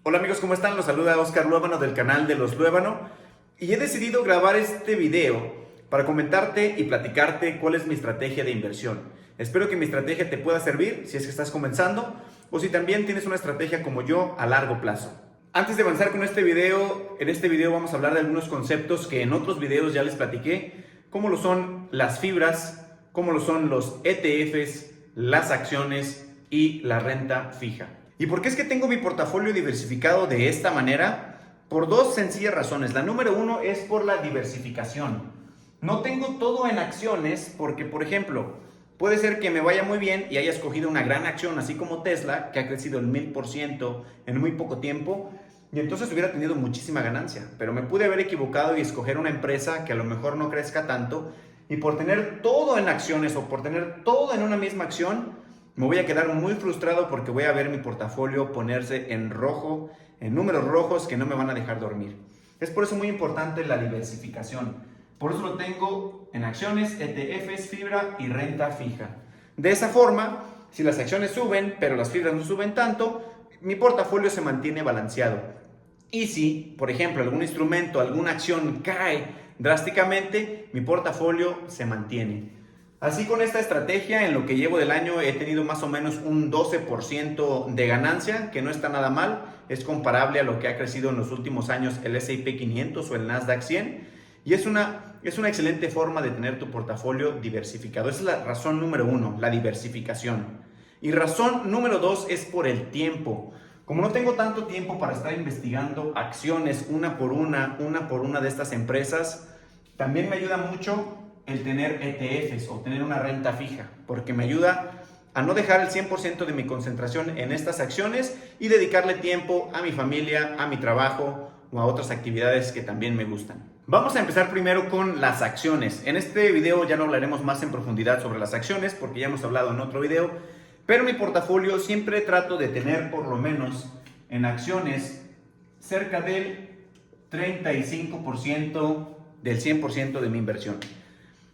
Hola amigos, ¿cómo están? Los saluda Oscar Luébano del canal de Los Luébano y he decidido grabar este video para comentarte y platicarte cuál es mi estrategia de inversión. Espero que mi estrategia te pueda servir si es que estás comenzando o si también tienes una estrategia como yo a largo plazo. Antes de avanzar con este video, en este video vamos a hablar de algunos conceptos que en otros videos ya les platiqué, como lo son las fibras, como lo son los ETFs, las acciones y la renta fija. ¿Y por qué es que tengo mi portafolio diversificado de esta manera? Por dos sencillas razones. La número uno es por la diversificación. No tengo todo en acciones porque, por ejemplo, puede ser que me vaya muy bien y haya escogido una gran acción, así como Tesla, que ha crecido el 1000% en muy poco tiempo, y entonces hubiera tenido muchísima ganancia. Pero me pude haber equivocado y escoger una empresa que a lo mejor no crezca tanto, y por tener todo en acciones o por tener todo en una misma acción, me voy a quedar muy frustrado porque voy a ver mi portafolio ponerse en rojo, en números rojos que no me van a dejar dormir. Es por eso muy importante la diversificación. Por eso lo tengo en acciones, ETFs, fibra y renta fija. De esa forma, si las acciones suben, pero las fibras no suben tanto, mi portafolio se mantiene balanceado. Y si, por ejemplo, algún instrumento, alguna acción cae drásticamente, mi portafolio se mantiene. Así, con esta estrategia, en lo que llevo del año he tenido más o menos un 12% de ganancia, que no está nada mal. Es comparable a lo que ha crecido en los últimos años el S&P 500 o el Nasdaq 100. Y es una excelente forma de tener tu portafolio diversificado. Esa es la razón número uno, la diversificación. Y razón número dos es por el tiempo. Como no tengo tanto tiempo para estar investigando acciones una por una de estas empresas, también me ayuda mucho el tener ETFs o tener una renta fija, porque me ayuda a no dejar el 100% de mi concentración en estas acciones y dedicarle tiempo a mi familia, a mi trabajo o a otras actividades que también me gustan. Vamos a empezar primero con las acciones. En este video ya no hablaremos más en profundidad sobre las acciones porque ya hemos hablado en otro video, pero mi portafolio siempre trato de tener por lo menos en acciones cerca del 35% del 100% de mi inversión.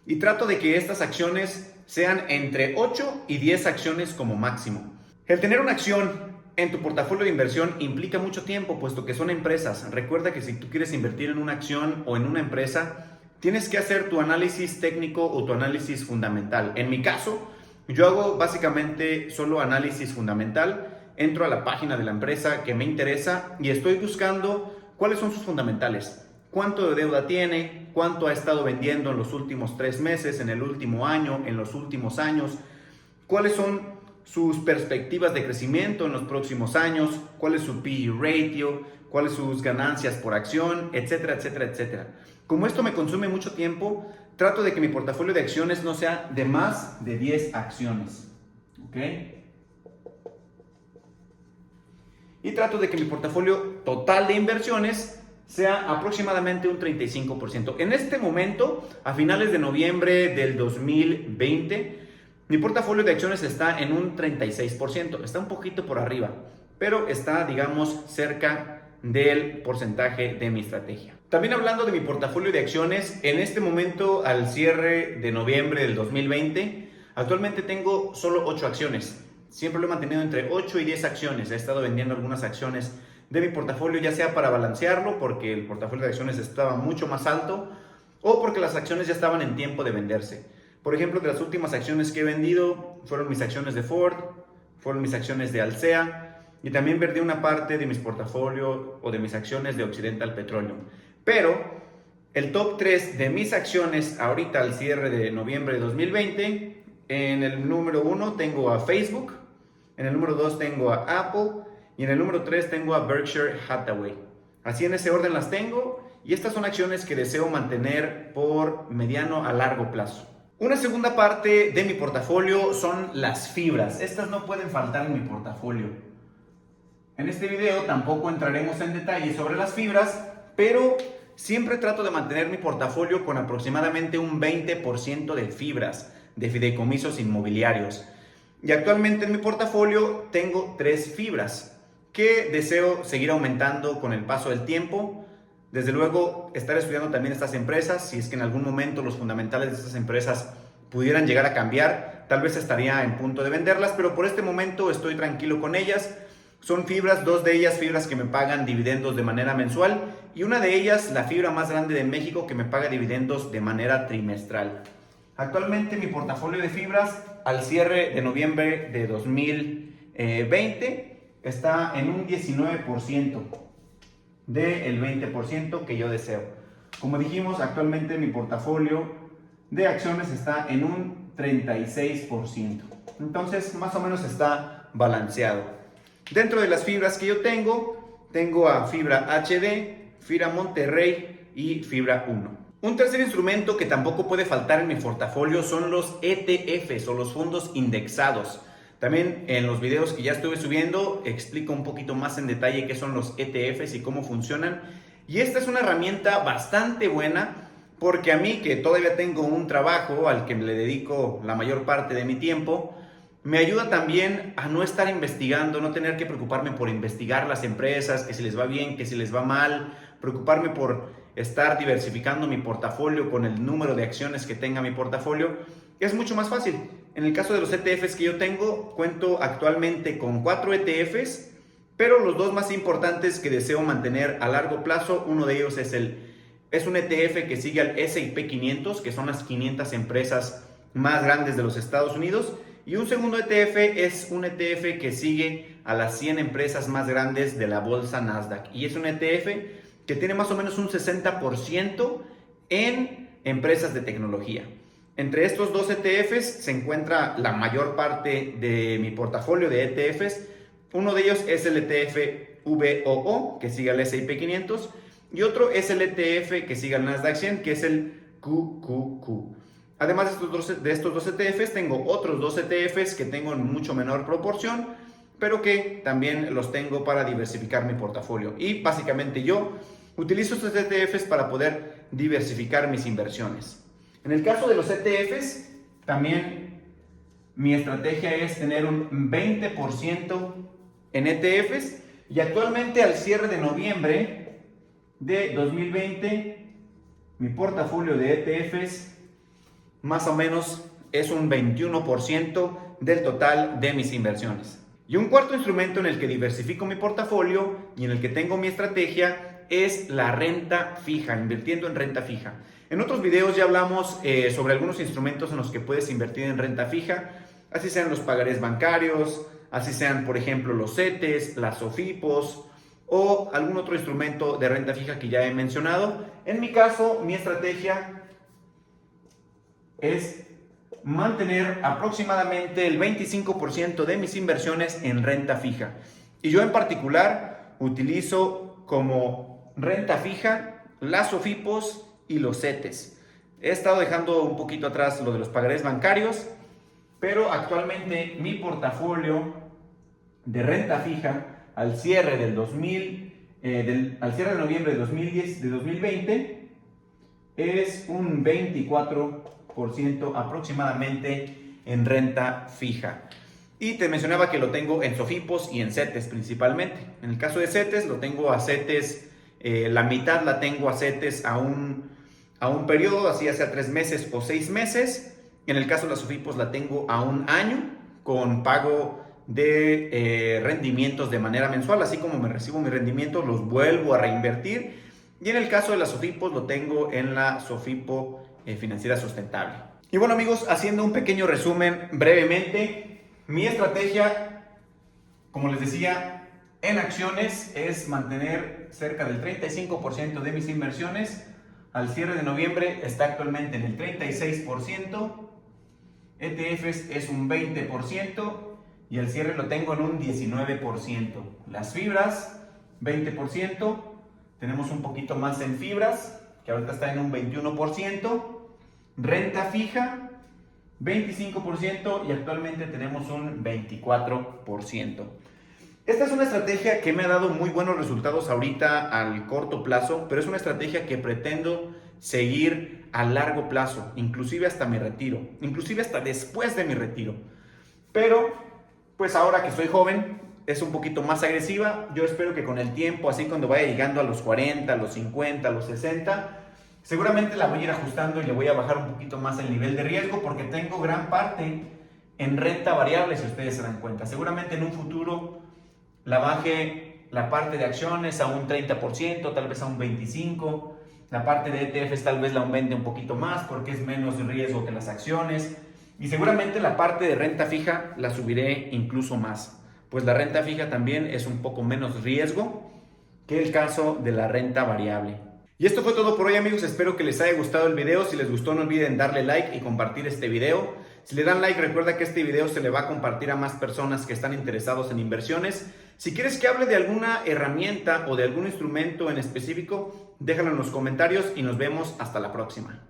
Y trato de que estas acciones sean entre 8 y 10 acciones como máximo. El tener una acción en tu portafolio de inversión implica mucho tiempo, puesto que son empresas. Recuerda que si tú quieres invertir en una acción o en una empresa, tienes que hacer tu análisis técnico o tu análisis fundamental. En mi caso, yo hago básicamente solo análisis fundamental. Entro a la página de la empresa que me interesa y estoy buscando cuáles son sus fundamentales. ¿Cuánto de deuda tiene? ¿Cuánto ha estado vendiendo en los últimos 3 meses, en el último año, en los últimos años? ¿Cuáles son sus perspectivas de crecimiento en los próximos años? ¿Cuál es su P/E ratio? ¿Cuáles son sus ganancias por acción? Etcétera, etcétera, etcétera. Como esto me consume mucho tiempo, trato de que mi portafolio de acciones no sea de más de 10 acciones. ¿Ok? Y trato de que mi portafolio total de inversiones sea aproximadamente un 35%. En este momento, a finales de noviembre del 2020, mi portafolio de acciones está en un 36%. Está un poquito por arriba, pero está, digamos, cerca del porcentaje de mi estrategia. También hablando de mi portafolio de acciones, en este momento, al cierre de noviembre del 2020, actualmente tengo solo 8 acciones. Siempre lo he mantenido entre 8 y 10 acciones. He estado vendiendo algunas acciones de mi portafolio, ya sea para balancearlo, porque el portafolio de acciones estaba mucho más alto, o porque las acciones ya estaban en tiempo de venderse. Por ejemplo, de las últimas acciones que he vendido fueron mis acciones de Ford, fueron mis acciones de Alsea, y también vendí una parte de mis portafolios o de mis acciones de Occidental Petroleum. Pero el top 3 de mis acciones ahorita al cierre de noviembre de 2020, en el número 1 tengo a Facebook, en el número 2 tengo a Apple, y en el número 3 tengo a Berkshire Hathaway. Así en ese orden las tengo, y estas son acciones que deseo mantener por mediano a largo plazo. Una segunda parte de mi portafolio son las fibras. Estas no pueden faltar en mi portafolio. En este video tampoco entraremos en detalle sobre las fibras, pero siempre trato de mantener mi portafolio con aproximadamente un 20% de fibras, de fideicomisos inmobiliarios. Y actualmente en mi portafolio tengo 3 fibras que deseo seguir aumentando con el paso del tiempo. Desde luego, estar estudiando también estas empresas. Si es que en algún momento los fundamentales de estas empresas pudieran llegar a cambiar, tal vez estaría en punto de venderlas, pero por este momento estoy tranquilo con ellas Son fibras, dos de ellas fibras que me pagan dividendos de manera mensual y una de ellas, la fibra más grande de México, que me paga dividendos de manera trimestral. Actualmente mi portafolio de fibras al cierre de noviembre de 2020 está en un 19% del 20% que yo deseo. Como dijimos, actualmente mi portafolio de acciones está en un 36%. Entonces, más o menos está balanceado. Dentro de las fibras que yo tengo a fibra HD, fibra Monterrey y fibra 1. Un tercer instrumento que tampoco puede faltar en mi portafolio son los ETFs o los fondos indexados. También en los videos que ya estuve subiendo explico un poquito más en detalle qué son los ETFs y cómo funcionan. Y esta es una herramienta bastante buena porque a mí, que todavía tengo un trabajo al que le dedico la mayor parte de mi tiempo, me ayuda también a no estar investigando, no tener que preocuparme por investigar las empresas, que si les va bien, que si les va mal, preocuparme por estar diversificando mi portafolio con el número de acciones que tenga mi portafolio. Es mucho más fácil. En el caso de los ETFs que yo tengo, cuento actualmente con 4 ETFs, pero los dos más importantes que deseo mantener a largo plazo, uno de ellos es un ETF que sigue al S&P 500, que son las 500 empresas más grandes de los Estados Unidos, y un segundo ETF es un ETF que sigue a las 100 empresas más grandes de la bolsa Nasdaq, y es un ETF que tiene más o menos un 60% en empresas de tecnología. Entre estos dos ETFs se encuentra la mayor parte de mi portafolio de ETFs. Uno de ellos es el ETF VOO, que sigue al S&P 500, y otro es el ETF que sigue al Nasdaq 100, que es el QQQ. Además de estos dos ETFs, tengo otros dos ETFs que tengo en mucho menor proporción, pero que también los tengo para diversificar mi portafolio. Y básicamente yo utilizo estos ETFs para poder diversificar mis inversiones. En el caso de los ETFs, también mi estrategia es tener un 20% en ETFs, y actualmente al cierre de noviembre de 2020, mi portafolio de ETFs más o menos es un 21% del total de mis inversiones. Y un cuarto instrumento en el que diversifico mi portafolio y en el que tengo mi estrategia es la renta fija, invirtiendo en renta fija. En otros videos ya hablamos sobre algunos instrumentos en los que puedes invertir en renta fija, así sean los pagarés bancarios, así sean, por ejemplo, los CETES, las SOFIPOS o algún otro instrumento de renta fija que ya he mencionado. En mi caso, mi estrategia es mantener aproximadamente el 25% de mis inversiones en renta fija. Y yo en particular utilizo como renta fija las SOFIPOS y los CETES. He estado dejando un poquito atrás lo de los pagarés bancarios, pero actualmente mi portafolio de renta fija al cierre de noviembre de 2020 es un 24% aproximadamente en renta fija. Y te mencionaba que lo tengo en SOFIPOS y en CETES principalmente. En el caso de CETES, lo tengo a CETES, la mitad la tengo a CETES a un periodo, así ya sea 3 meses o 6 meses. En el caso de las SOFIPOS la tengo a un año con pago de rendimientos de manera mensual. Así como me recibo mis rendimientos, los vuelvo a reinvertir. Y en el caso de las SOFIPOS lo tengo en la SOFIPO Financiera Sustentable. Y bueno, amigos, haciendo un pequeño resumen brevemente, mi estrategia, como les decía, en acciones es mantener cerca del 35% de mis inversiones. Al cierre de noviembre está actualmente en el 36%, ETFs es un 20% y al cierre lo tengo en un 19%. Las fibras, 20%, tenemos un poquito más en fibras, que ahorita está en un 21%, renta fija, 25% y actualmente tenemos un 24%. Esta es una estrategia que me ha dado muy buenos resultados ahorita al corto plazo, pero es una estrategia que pretendo seguir a largo plazo, inclusive hasta mi retiro, inclusive hasta después de mi retiro. Pero, pues ahora que soy joven, es un poquito más agresiva. Yo espero que con el tiempo, así cuando vaya llegando a los 40, a los 50, a los 60, seguramente la voy a ir ajustando y le voy a bajar un poquito más el nivel de riesgo porque tengo gran parte en renta variable, si ustedes se dan cuenta. Seguramente en un futuro la baje la parte de acciones a un 30%, tal vez a un 25%. La parte de ETFs tal vez la aumente un poquito más porque es menos riesgo que las acciones. Y seguramente la parte de renta fija la subiré incluso más, pues la renta fija también es un poco menos riesgo que el caso de la renta variable. Y esto fue todo por hoy, amigos. Espero que les haya gustado el video. Si les gustó, no olviden darle like y compartir este video. Si le dan like, recuerda que este video se le va a compartir a más personas que están interesados en inversiones. Si quieres que hable de alguna herramienta o de algún instrumento en específico, déjalo en los comentarios y nos vemos hasta la próxima.